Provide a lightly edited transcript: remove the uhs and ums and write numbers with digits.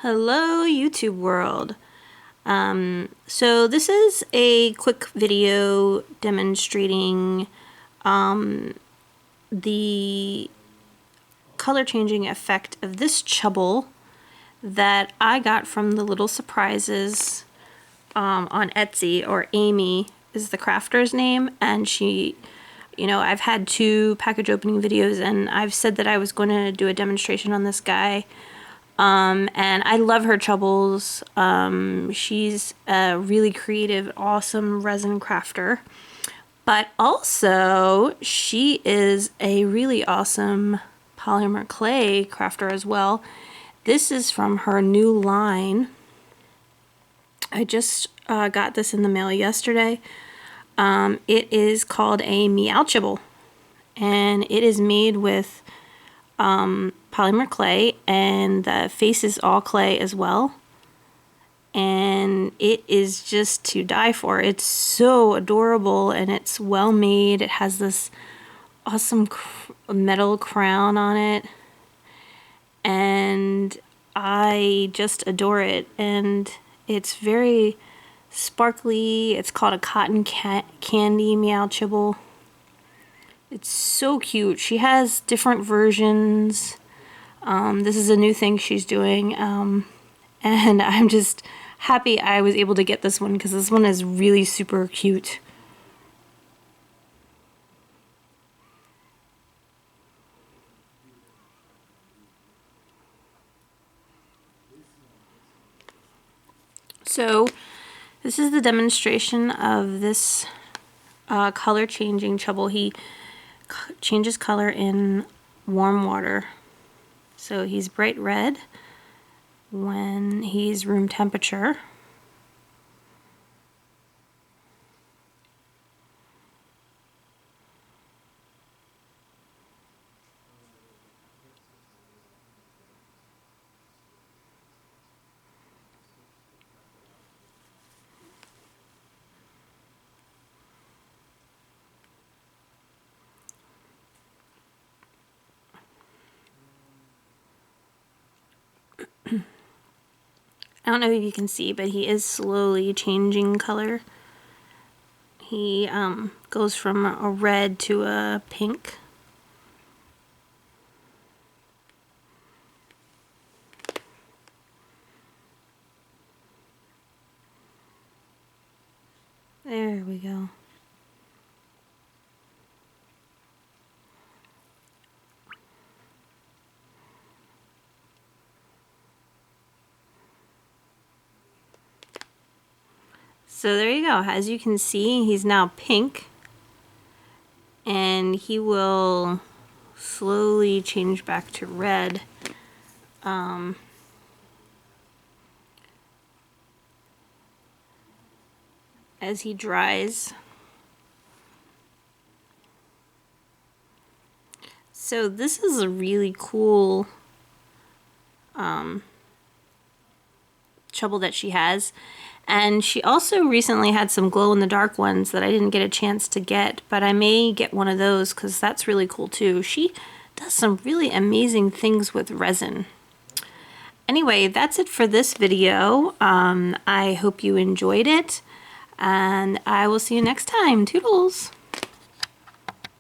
Hello YouTube world. So this is a quick video demonstrating the color changing effect of this Chubble that I got from the Little Surprises on Etsy, or Amy is the crafter's name, and she, I've had 2 package opening videos and I've said that I was going to do a demonstration on this guy. And I love her Chubbles. She's a really creative, awesome resin crafter. But also, she is a really awesome polymer clay crafter as well. This is from her new line. I just got this in the mail yesterday. It is called a Meowchibble, and it is made with polymer clay, and the face is all clay as well, and it is just to die for. It's so adorable and it's well made. It has this awesome metal crown on it and I just adore it, and it's very sparkly. It's called a cotton candy Meowchibble. It's so cute. She has different versions. This is a new thing she's doing, and I'm just happy I was able to get this one because this one is really super cute. So this is the demonstration of this color changing Chubble. He changes color in warm water. So he's bright red when he's room temperature. I don't know if you can see, but he is slowly changing color. He goes from a red to a pink. There we go. So there you go. As you can see, he's now pink, and he will slowly change back to red. As he dries. So this is a really cool Chubble that she has. And she also recently had some glow-in-the-dark ones that I didn't get a chance to get, but I may get one of those because that's really cool too. She does some really amazing things with resin. Anyway, that's it for this video. I hope you enjoyed it, and I will see you next time. Toodles!